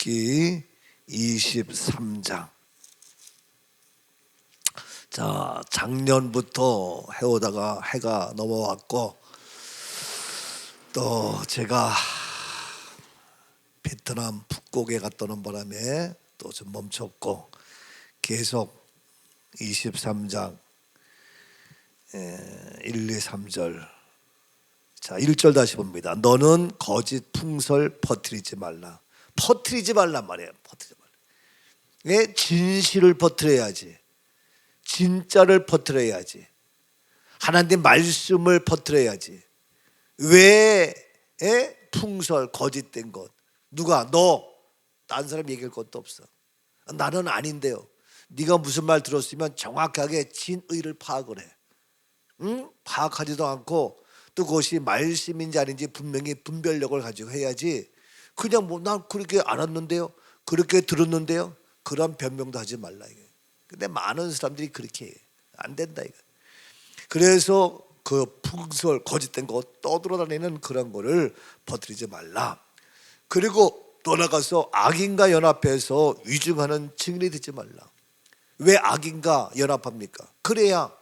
출애굽기 23장. 자, 작년부터 해오다가 해가 넘어왔고, 또 제가 베트남 푸꾸옥에 갔다 오는 바람에 또 좀 멈췄고, 계속 23장 1, 2, 3절. 자, 1절 다시 봅니다. 너는 거짓 풍설 퍼뜨리지 말라. 퍼뜨리지 말란 말이에요. 퍼뜨리지 말라. 왜? 진실을 퍼뜨려야지. 진짜를 퍼뜨려야지. 하나님 말씀을 퍼뜨려야지. 왜 풍설, 거짓된 것? 누가? 너. 딴 사람 얘기할 것도 없어. 나는 아닌데요. 네가 무슨 말 들었으면 정확하게 진의를 파악을 해. 응? 파악하지도 않고 또 그것이 말씀인지 아닌지 분명히 분별력을 가지고 해야지. 그냥 뭐 난 그렇게 알았는데요, 그렇게 들었는데요, 그런 변명도 하지 말라 이게. 근데 많은 사람들이 그렇게 해. 안 된다 이거. 그래서 그 풍설, 거짓된 거 떠돌아다니는 그런 거를 퍼뜨리지 말라. 그리고 또 나가서 악인과 연합해서 위증하는 증인이 되지 말라. 왜 악인과 연합합니까? 그래야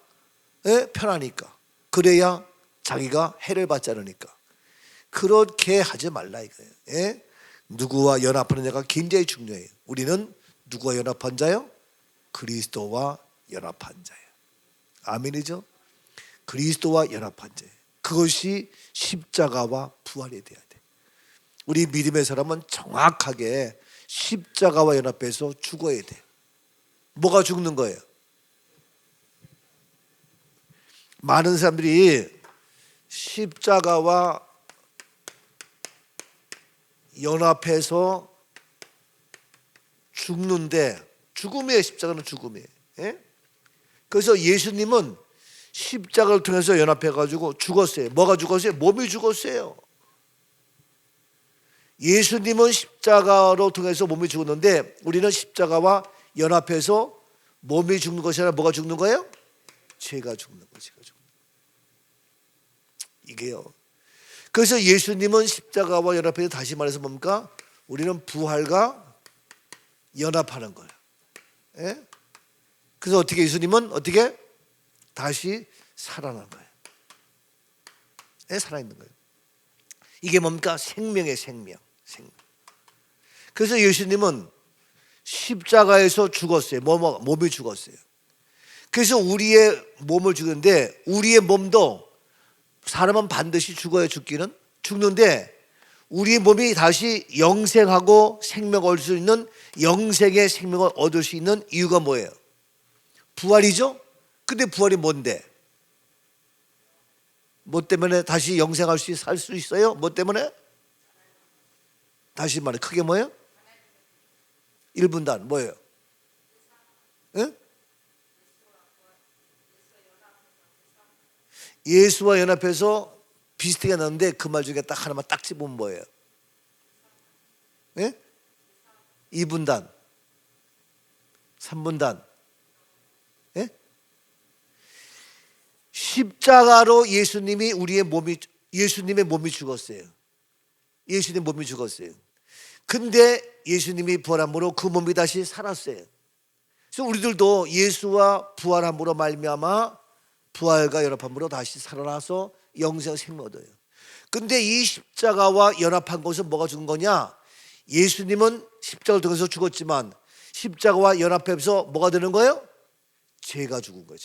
편하니까. 그래야 자기가 해를 받지 않으니까. 그렇게 하지 말라 이거예요. 누구와 연합하는 자가 굉장히 중요해요. 우리는 누구와 연합한 자요? 그리스도와 연합한 자예요. 아멘이죠? 그리스도와 연합한 자예요. 그것이 십자가와 부활이 돼야 돼. 우리 믿음의 사람은 정확하게 십자가와 연합해서 죽어야 돼. 뭐가 죽는 거예요? 많은 사람들이 십자가와 연합해서 죽는데, 죽음이에요. 십자가는 죽음이에요. 그래서 예수님은 십자가를 통해서 연합해가지고 죽었어요. 뭐가 죽었어요? 몸이 죽었어요. 예수님은 십자가로 통해서 몸이 죽었는데, 우리는 십자가와 연합해서 몸이 죽는 것이 아니라 뭐가 죽는 거예요? 죄가 죽는 거예요. 죄가 죽는 거예요. 이게요. 그래서 예수님은 십자가와 연합해서, 다시 말해서 뭡니까? 우리는 부활과 연합하는 거예요. 그래서 어떻게 예수님은 어떻게 다시 살아난 거예요. 살아있는 거예요. 이게 뭡니까? 생명의 생명. 그래서 예수님은 십자가에서 죽었어요. 몸이 죽었어요. 그래서 우리의 몸을 죽는데, 우리의 몸도, 사람은 반드시 죽어야 죽는데, 우리 몸이 다시 영생하고 생명을 얻을 수 있는, 영생의 생명을 얻을 수 있는 이유가 뭐예요? 부활이죠? 근데 부활이 뭔데? 뭐 때문에 다시 영생할 수, 살 수 있어요? 뭐 때문에? 다시 말해, 크게 뭐예요? 1분단 뭐예요? 예수와 연합해서 비슷하게 나는데, 그 말 중에 딱 하나만 딱 집으면 뭐예요? 2분단, 3분단. 십자가로 예수님의 몸이 죽었어요. 예수님 몸이 죽었어요. 근데 예수님이 부활함으로 그 몸이 다시 살았어요. 그래서 우리들도 예수와 부활함으로 말미암아 부활과 연합함으로 다시 살아나서 영생 생명 얻어요. 근데 이 십자가와 연합한 것은 뭐가 죽은 거냐? 예수님은 십자가를 통해서 죽었지만, 십자가와 연합해서 뭐가 되는 거예요? 죄가 죽은 거예요.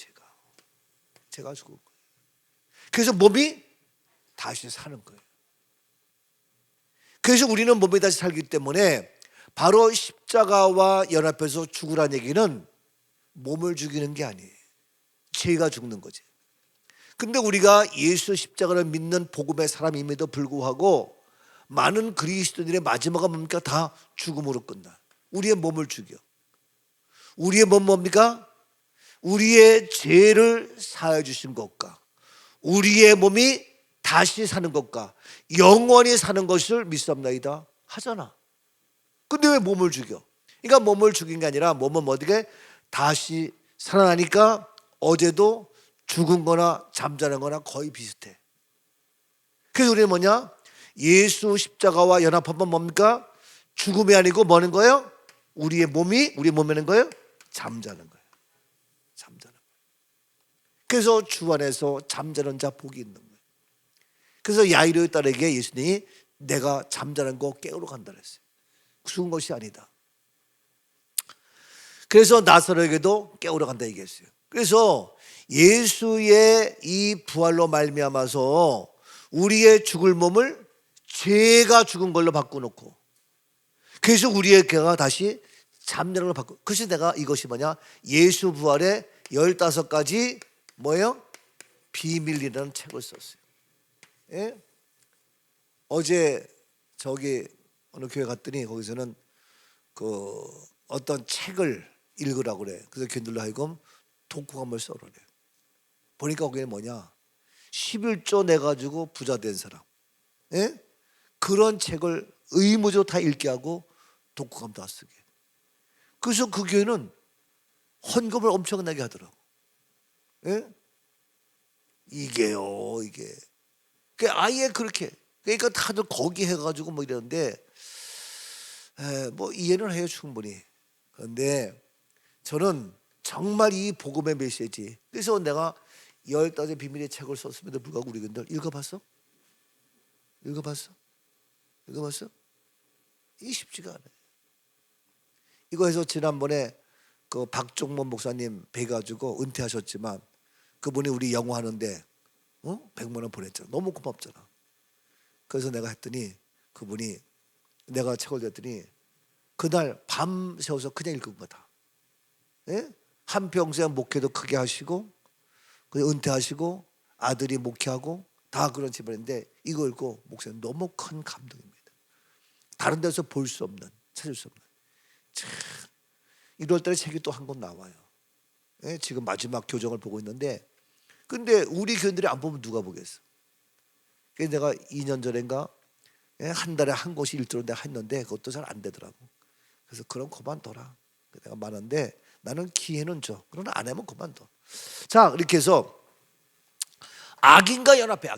죄가 죽은 거예요. 그래서 몸이 다시 사는 거예요. 그래서 우리는 몸이 다시 살기 때문에, 바로 십자가와 연합해서 죽으라는 얘기는 몸을 죽이는 게 아니에요. 죄가 죽는 거지. 근데 우리가 예수 십자가를 믿는 복음의 사람임에도 불구하고, 많은 그리스도인의 마지막은 뭡니까? 다 죽음으로 끝나. 우리의 몸을 죽여. 우리의 몸 뭡니까? 우리의 죄를 사해 주신 것과 우리의 몸이 다시 사는 것과 영원히 사는 것을 믿사옵나이다 하잖아. 근데 왜 몸을 죽여? 그러니까 몸을 죽인 게 아니라, 몸은 어떻게 다시 살아나니까 어제도 죽은 거나 잠자는 거나 거의 비슷해. 그래서 우리는 뭐냐? 예수 십자가와 연합하면 뭡니까? 죽음이 아니고 뭐는 거예요? 우리 몸에는 거예요? 잠자는 거예요. 잠자는 거예요. 그래서 주 안에서 잠자는 자 복이 있는 거예요. 그래서 야이로의 딸에게 예수님이 내가 잠자는 거 깨우러 간다 그랬어요. 죽은 것이 아니다. 그래서 나사로에게도 깨우러 간다 얘기했어요. 그래서 예수의 이 부활로 말미암아서 우리의 죽을 몸을 죄가 죽은 걸로 바꿔놓고, 그래서 우리의 개가 다시 잠자는 걸 바꿔. 그래서 내가 이것이 뭐냐, 예수 부활의 15가지 뭐예요? 비밀이라는 책을 썼어요. 예? 어제 저기 어느 교회 갔더니 거기서는 그 어떤 책을 읽으라고 그래. 그래서 교인들로 하여금 독후감을 써라래. 보니까 거기에 뭐냐, 11조 내가지고 부자 된 사람, 예? 그런 책을 의무적으로 다 읽게 하고 독후감 다 쓰게. 그래서 그 교회는 헌금을 엄청나게 하더라고. 예? 이게요, 이게. 아예 그렇게. 그러니까 다들 거기 해가지고 뭐 이러는데, 뭐 이해는 해요 충분히. 그런데 저는 정말 이 복음의 메시지, 그래서 내가 15 비밀의 책을 썼음에도 불구하고 우리 교인들 읽어봤어? 읽어봤어? 읽어봤어? 이게 쉽지가 않아요. 이거 해서 지난번에 그 박종범 목사님 뵈가지고 은퇴하셨지만 그분이 우리 영어 하는데 100만 원 보냈잖아. 너무 고맙잖아. 그래서 내가 했더니 그분이, 내가 책을 냈더니 그날 밤 새워서 그냥 읽은 거다. 예? 한평생 목회도 크게 하시고 은퇴하시고 아들이 목회하고 다 그런 집안인데 이거 읽고 목사님 너무 큰 감동입니다. 다른 데서 볼 수 없는, 찾을 수 없는. 참 1월 달에 책이 또 한 권 나와요. 예? 지금 마지막 교정을 보고 있는데, 근데 우리 교인들이 안 보면 누가 보겠어? 그래서 내가 2년 전인가 한 달에 한 곳이 일주일로 내가 했는데 그것도 잘 안 되더라고. 그래서 그럼 그만둬라. 내가 말하는데 나는 기회는 줘. 그러나 안 하면 그만둬. 자, 이렇게 해서 악인과 연합해.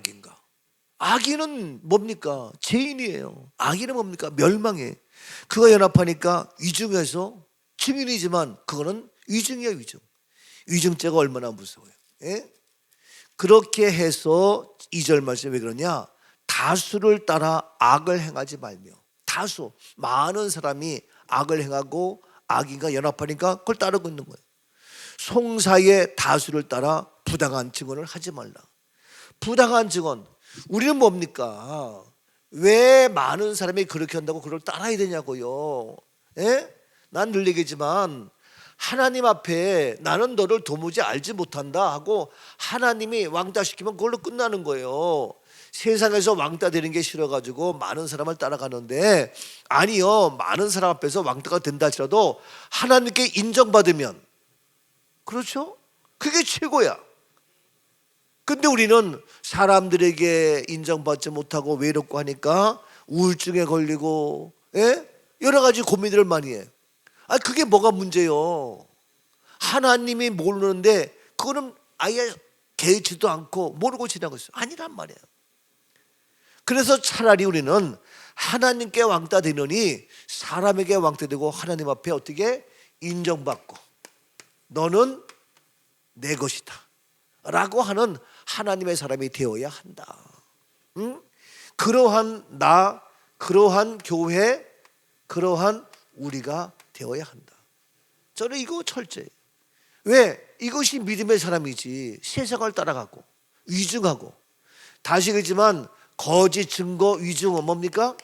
악인은 뭡니까? 죄인이에요. 악인은 뭡니까? 멸망해. 그가 연합하니까 위증해서 증인이지만 그거는 위증이야, 위증. 위증죄가 얼마나 무서워요. 예? 그렇게 해서 2절 말씀에 왜 그러냐? 다수를 따라 악을 행하지 말며. 다수, 많은 사람이 악을 행하고 악인과 연합하니까 그걸 따르고 있는 거예요. 송사의 다수를 따라 부당한 증언을 하지 말라. 부당한 증언, 우리는 뭡니까? 왜 많은 사람이 그렇게 한다고 그걸 따라야 되냐고요. 예? 난 늘 얘기지만 하나님 앞에 나는 너를 도무지 알지 못한다 하고 하나님이 왕따시키면 그걸로 끝나는 거예요. 세상에서 왕따 되는 게 싫어가지고 많은 사람을 따라가는데, 아니요, 많은 사람 앞에서 왕따가 된다 하더라도 하나님께 인정받으면, 그렇죠? 그게 최고야. 근데 우리는 사람들에게 인정받지 못하고 외롭고 하니까 우울증에 걸리고, 예? 여러 가지 고민들을 많이 해. 그게 뭐가 문제요? 하나님이 모르는데 그거는 아예 개의치도 않고 모르고 지나고 있어요. 아니란 말이에요. 그래서 차라리 우리는 하나님께 왕따 되느니 사람에게 왕따 되고 하나님 앞에 어떻게 인정받고 너는 내 것이다 라고 하는 하나님의 사람이 되어야 한다. 응? 그러한 나, 그러한 교회, 그러한 우리가 되어야 한다. 저는 이거 철저해요. 왜? 이것이 믿음의 사람이지. 세상을 따라가고 위증하고, 다시 그러지만 거짓 증거, 위증은 뭡니까?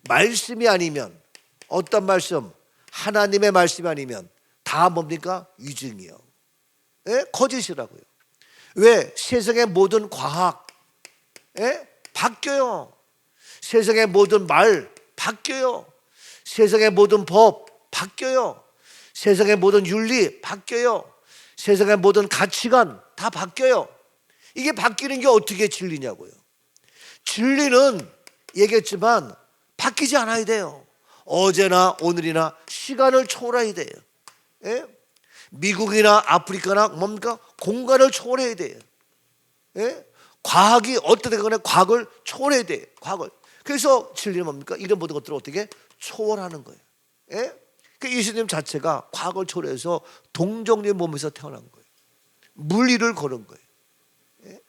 말씀이 아니면, 어떤 말씀? 하나님의 말씀이 아니면 다 뭡니까? 위증이요. 예? 거짓이라고요. 왜? 세상의 모든 과학, 예? 바뀌어요. 세상의 모든 말 바뀌어요. 세상의 모든 법 바뀌어요. 세상의 모든 윤리 바뀌어요. 세상의 모든 가치관 다 바뀌어요. 이게 바뀌는 게 어떻게 진리냐고요. 진리는 얘기했지만 바뀌지 않아야 돼요. 어제나 오늘이나 시간을 초월해야 돼요. 예? 미국이나 아프리카나 뭡니까? 공간을 초월해야 돼요. 예? 과학이 어떻게 간에 과학을 초월해야 돼요. 과학을. 그래서 진리는 뭡니까? 이런 모든 것들을 어떻게 초월하는 거예요. 예? 그 예수님 자체가 과거를 초월해서 동정녀의 몸에서 태어난 거예요. 물리를 걸은 거예요. 예?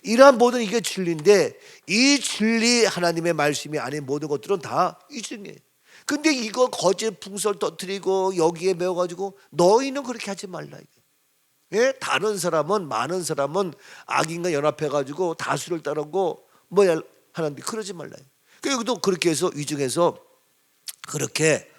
이러한 모든 이게 진리인데 이 진리 하나님의 말씀이 아닌 모든 것들은 다 이중이에요. 근데 이거 거짓 풍설 터뜨리고 여기에 매워가지고 너희는 그렇게 하지 말라. 예? 다른 사람은 많은 사람은 악인과 연합해가지고 다수를 따르고 뭐야 하는데 그러지 말라. 여기도 그렇게 해서 위중해서 그렇게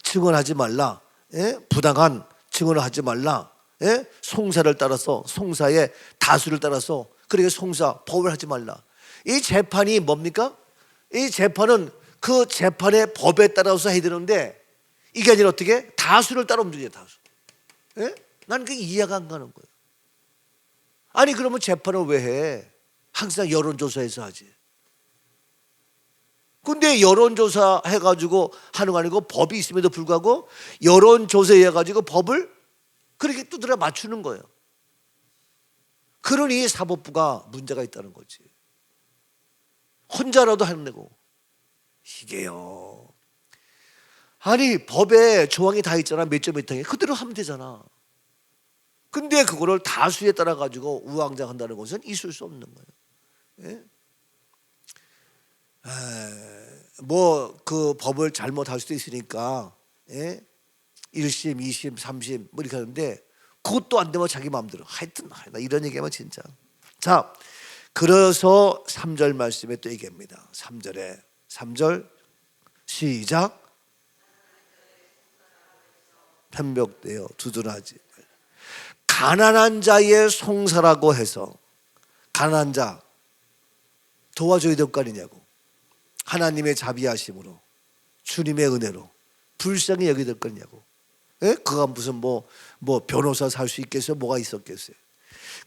증언하지 말라. 예? 부당한 증언을 하지 말라. 예? 송사를 따라서 송사의 다수를 따라서 그렇게 송사 법을 하지 말라. 이 재판이 뭡니까? 이 재판은 그 재판의 법에 따라서 해야 되는데 이게 아니라 어떻게? 다수를 따라 움직여요. 다수. 예? 나는 그게 이해가 안 가는 거예요. 아니 그러면 재판을 왜 해? 항상 여론조사에서 하지. 근데 여론조사 해가지고 하는 거 아니고 법이 있음에도 불구하고 여론조사해 가지고 법을 그렇게 두드려 맞추는 거예요. 그러니 사법부가 문제가 있다는 거지. 혼자라도 하는 거고. 이게요. 아니 법에 조항이 다 있잖아. 몇 점 몇 항에 그대로 하면 되잖아. 근데 그거를 다수에 따라 가지고 우왕좌왕한다는 것은 있을 수 없는 거예요. 예? 뭐 그 법을 잘못할 수도 있으니까 예? 1심, 2심, 3심 뭐 이렇게 하는데 그것도 안 되면 자기 마음대로 하여튼 나 이런 얘기하면 진짜. 자, 그래서 3절 말씀에 또 얘기합니다. 3절 시작. 편벽되어 두둔하지. 가난한 자의 송사라고 해서 가난한 자 도와줘야 될 거 아니냐고. 하나님의 자비하심으로 주님의 은혜로 불쌍히 여겨야 될 거냐고. 예? 그가 무슨 뭐 변호사 살 수 있겠어요? 뭐가 있었겠어요?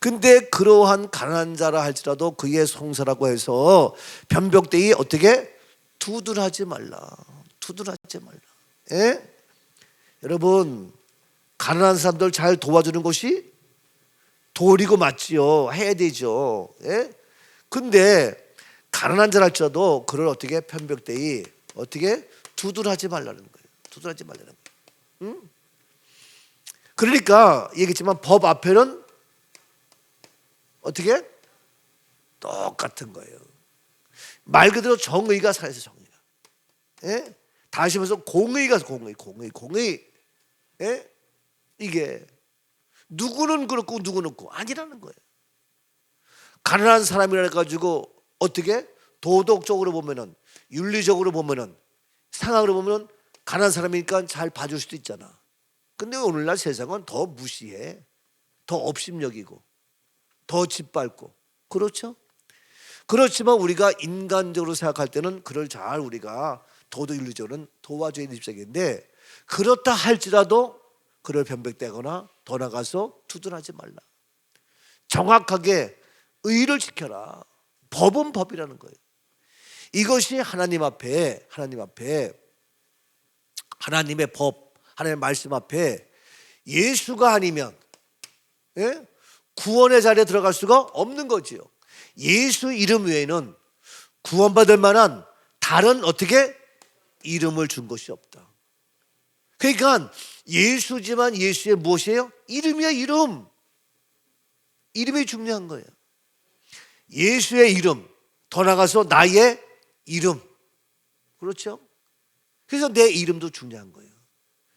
근데 그러한 가난한 자라 할지라도 그의 송사라고 해서 변벽되이 어떻게 두둔하지 말라. 두둔하지 말라. 예? 여러분 가난한 사람들 잘 도와주는 것이 도리고 맞지요. 해야 되죠. 예? 근데 가난한 자라 할지라도 그를 어떻게 편벽되이 어떻게 두둔하지 말라는 거예요. 두둔하지 말라는 거예요. 응? 그러니까 얘기했지만 법 앞에는 어떻게? 똑같은 거예요. 말 그대로 정의가 살아서 정의가. 예? 다시 말해서 공의가 공의. 예? 이게 누구는 그렇고 누구는 없고 아니라는 거예요. 가난한 사람이라 가지고 어떻게 도덕적으로 보면은 윤리적으로 보면은 상황으로 보면은 가난한 사람이니까 잘 봐줄 수도 있잖아. 근데 오늘날 세상은 더 무시해, 더 업심여기고, 더 짓밟고, 그렇죠? 그렇지만 우리가 인간적으로 생각할 때는 그를 잘 우리가 도덕윤리적으로는 도와줘야 될 입장인데 그렇다 할지라도 그를 변백되거나 더 나가서 두둔하지 말라. 정확하게 의를 지켜라. 법은 법이라는 거예요. 이것이 하나님 앞에 하나님의 법, 하나님의 말씀 앞에 예수가 아니면 예? 구원의 자리에 들어갈 수가 없는 거지요. 예수 이름 외에는 구원받을 만한 다른 어떻게 이름을 준 것이 없다. 그러니까 예수지만 예수의 무엇이에요? 이름이야. 이름. 이름이 중요한 거예요. 예수의 이름, 더 나가서 나의 이름. 그렇죠? 그래서 내 이름도 중요한 거예요.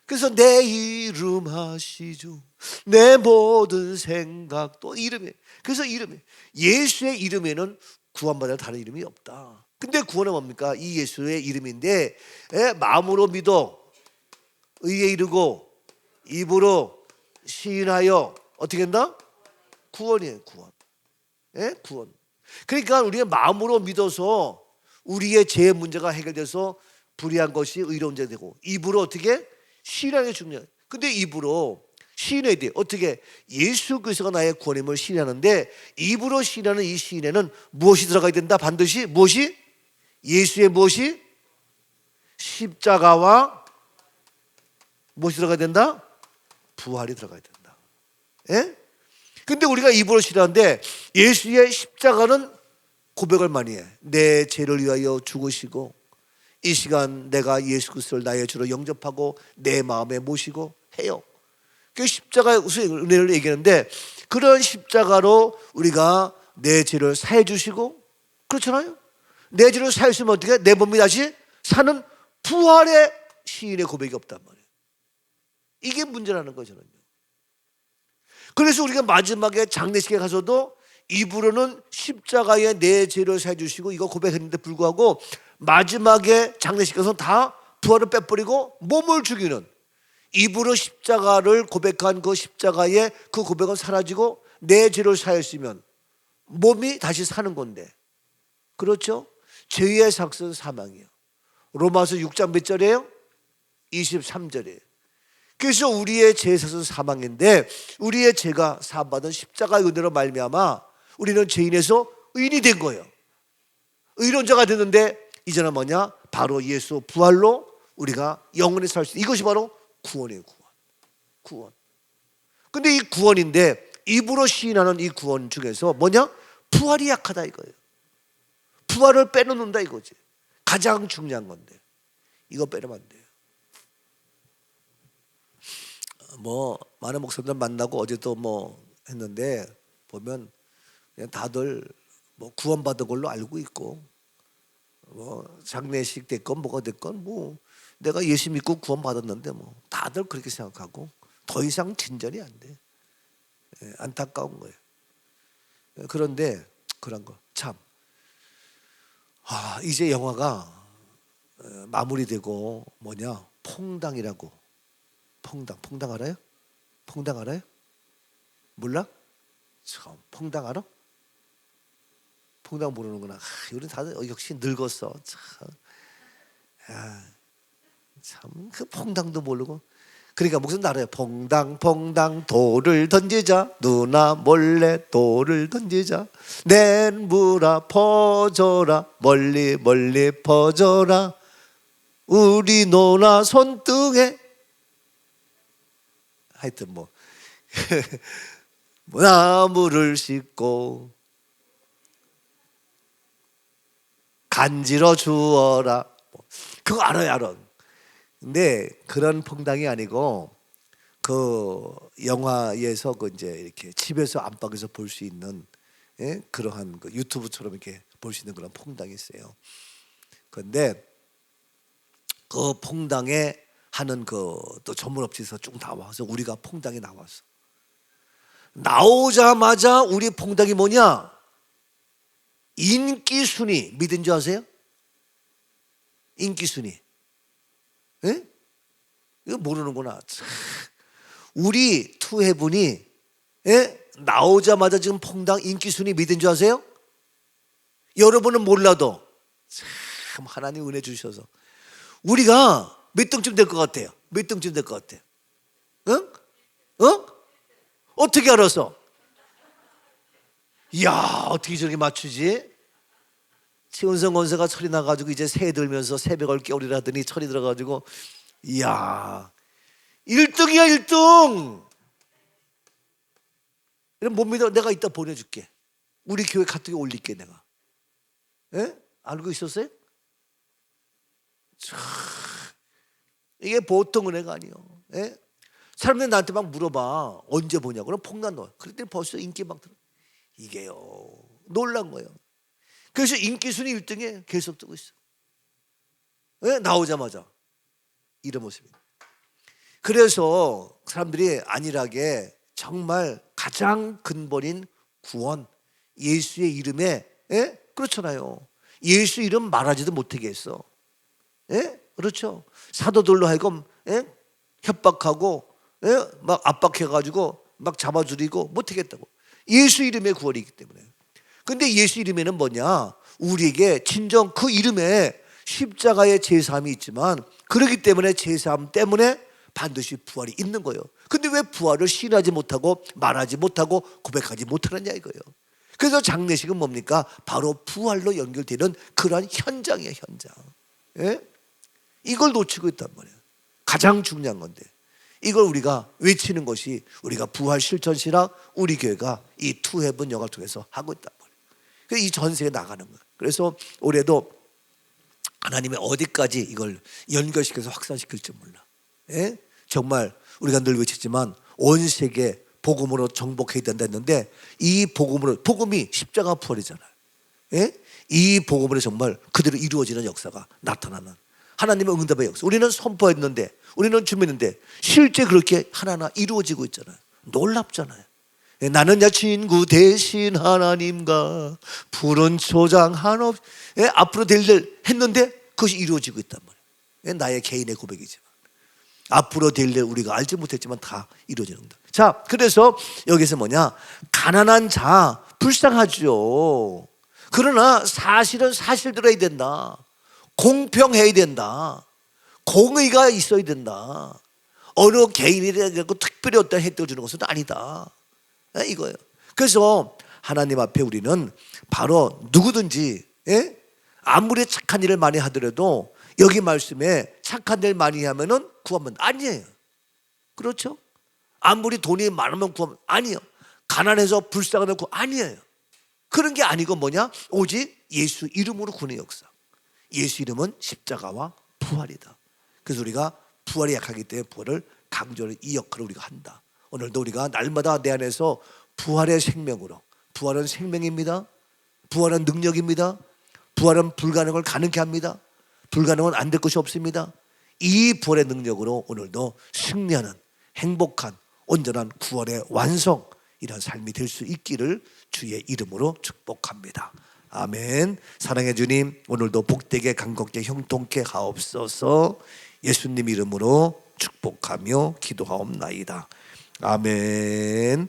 그래서 내 이름 하시죠. 내 모든 생각도 이름이에요. 그래서 이름이 예수의 이름에는 구원받을 다른 이름이 없다. 근데 구원은 뭡니까? 이 예수의 이름인데 마음으로 믿어 의에 이르고 입으로 시인하여 어떻게 한다? 구원이에요. 구원. 예? 구원. 그러니까 우리가 마음으로 믿어서 우리의 죄의 문제가 해결돼서 불의한 것이 의로운 자 되고 입으로 어떻게 시인하는 게 중요해요. 근데 입으로 시인해야 돼. 어떻게? 예수 그리스도가 나의 구원임을 시인하는데 입으로 시인하는 이 시인에는 무엇이 들어가야 된다? 반드시 무엇이? 예수의 무엇이? 십자가와 무엇이 들어가야 된다? 부활이 들어가야 된다. 예? 근데 우리가 입으로 시인하는데 예수의 십자가는 고백을 많이 해. 내 죄를 위하여 죽으시고 이 시간 내가 예수 그리스도를 나의 주로 영접하고 내 마음에 모시고 해요. 그 십자가의 은혜를 얘기하는데, 그런 십자가로 우리가 내 죄를 사해 주시고, 그렇잖아요. 내 죄를 사해 주시면 어떻게? 내 몸이 다시 사는 부활의 시인의 고백이 없단 말이에요. 이게 문제라는 거죠. 그래서 우리가 마지막에 장례식에 가서도 입으로는 십자가에 내 죄를 사해 주시고 이거 고백했는데 불구하고 마지막에 장례식 가서 다 부활을 빼버리고 몸을 죽이는, 입으로 십자가를 고백한 그 십자가의 그 고백은 사라지고 내 죄를 사했으면 몸이 다시 사는 건데, 그렇죠? 죄의 삭은 사망이에요. 로마서 6장 몇 절이에요? 23절이에요. 그래서 우리의 죄의 삭은 사망인데, 우리의 죄가 사함받은 십자가의 은혜로 말미암아 우리는 죄인에서 의인이 된 거예요. 의론자가 됐는데 이제는 뭐냐? 바로 예수 부활로 우리가 영원히 살 수 있는, 이것이 바로 구원이에요. 구원. 근데 이 구원인데 입으로 시인하는 이 구원 중에서 뭐냐? 부활이 약하다 이거예요. 부활을 빼놓는다 이거지. 가장 중요한 건데 이거 빼놓으면 안 돼요. 뭐 많은 목사님들 만나고 어제도 뭐 했는데 보면 그냥 다들 뭐 구원받은 걸로 알고 있고, 뭐 장례식 됐건 뭐가 됐건 뭐 내가 예수 믿고 구원받았는데 뭐 다들 그렇게 생각하고 더 이상 진전이 안 돼. 안타까운 거예요. 그런데 그런 거 참, 이제 영화가 마무리되고 뭐냐? 퐁당이라고. 퐁당 알아요? 퐁당 알아요? 몰라? 참, 퐁당 알아? 퐁당 모르는구나. 우리 다들 역시 늙었어. 참, 그 퐁당도 모르고. 그러니까 무슨 알아요? 퐁당 돌을 던지자, 누나 몰래 돌을 던지자, 낸부라 퍼져라, 멀리 퍼져라, 우리 누나 손등에. 하여튼 뭐 나무를 싣고 간지러 주어라. 그거 알아. 근데 그런 퐁당이 아니고 그 영화에서 그 이제 이렇게 집에서 안방에서 볼 수 있는, 그러한 그 유튜브처럼 이렇게 볼 수 있는 그런 퐁당이 있어요. 그런데 그 퐁당에 하는 그 또 전문 업체에서 쭉 나와서 우리가 퐁당에 나왔어. 나오자마자 우리 퐁당이 뭐냐? 인기 순위. 믿은 줄 아세요? 인기 순위. 예? 이거 모르는구나. 우리 투해분이 나오자마자 지금 퐁당 인기 순위 믿은 줄 아세요? 여러분은 몰라도 참 하나님 은혜 주셔서 우리가 몇 등쯤 될 것 같아요? 몇 등쯤 될 것 같아요? 응? 어떻게 알았어? 이야, 어떻게 저렇게 맞추지? 최은성 원사가 철이 나가지고 이제 새 들면서 새벽을 깨우리라 하더니 철이 들어가지고, 이야, 1등이야 1등. 이런 못 믿어. 내가 이따 보내줄게. 우리 교회 카톡에 올릴게 내가. 알고 있었어요? 이게 보통 은혜가 아니에요. 사람들이 나한테 막 물어봐. 언제 보냐고. 그럼 퐁당 넣어. 그랬더니 벌써 인기 막 들어. 이게요, 놀란 거예요. 그래서 인기 순위 1등에 계속 뜨고 있어. 나오자마자 이런 모습입니다. 그래서 사람들이 안일하게 정말 가장 근본인 구원, 예수의 이름에, 그렇잖아요. 예수 이름 말하지도 못하게 했어. 그렇죠. 사도들로 하여금 협박하고 막 압박해가지고 막 잡아들이고 못하겠다고. 예수 이름의 구원이 있기 때문에. 근데 예수 이름에는 뭐냐? 우리에게 진정 그 이름에 십자가의 제사함이 있지만, 그렇기 때문에 제사함 때문에 반드시 부활이 있는 거예요. 근데 왜 부활을 시인하지 못하고 말하지 못하고 고백하지 못하느냐 이거예요. 그래서 장례식은 뭡니까? 바로 부활로 연결되는 그러한 현장이에요, 현장. 이걸 놓치고 있단 말이에요. 가장 중요한 건데 이걸 우리가 외치는 것이 우리가 부활 실천 신학 우리 교회가 이 투헤븐 영화를 통해서 하고 있단 말이에요. 그래서 이 전세에 나가는 거예요. 그래서 올해도 하나님이 어디까지 이걸 연결시켜서 확산시킬지 몰라. 예? 정말 우리가 늘 외치지만 온 세계 복음으로 정복해야 된다 했는데 이 복음으로, 복음이 십자가 부활이잖아요. 예? 이 복음으로 정말 그대로 이루어지는 역사가 나타나는 하나님의 응답의 역사. 우리는 선포했는데, 우리는 준비했는데 실제 그렇게 하나하나 이루어지고 있잖아요. 놀랍잖아요. 예, 나는 야 친구 대신 하나님과 푸른 초장 한없, 예, 앞으로 될 일 했는데 그것이 이루어지고 있단 말이에요. 예, 나의 개인의 고백이지만 앞으로 될 일 우리가 알지 못했지만 다 이루어지는 거다. 자, 그래서 여기서 뭐냐, 가난한 자 불쌍하죠. 그러나 사실은 사실대로 해야 된다. 공평해야 된다. 공의가 있어야 된다. 어느 개인에 대한 특별히 어떤 혜택을 주는 것은 아니다. 이거예요. 그래서 하나님 앞에 우리는 바로 누구든지, 예? 아무리 착한 일을 많이 하더라도 여기 말씀에 착한 일 많이 하면은 구하면 아니에요. 그렇죠? 아무리 돈이 많으면 구하면 아니에요. 가난해서 불쌍하면 구하면 아니에요. 그런 게 아니고 뭐냐? 오직 예수 이름으로 구원의 역사. 예수 이름은 십자가와 부활이다. 그래서 우리가 부활이 약하기 때문에 부활을 강조를, 이 역할을 우리가 한다. 오늘도 우리가 날마다 내 안에서 부활의 생명으로, 부활은 생명입니다. 부활은 능력입니다. 부활은 불가능을 가능케 합니다. 불가능은 안 될 것이 없습니다. 이 부활의 능력으로 오늘도 승리하는 행복한 온전한 구원의 완성, 이런 삶이 될 수 있기를 주의 이름으로 축복합니다. 아멘. 사랑해 주님, 오늘도 복되게 강건케 형통케 하옵소서. 예수님 이름으로 축복하며 기도하옵나이다. 아멘.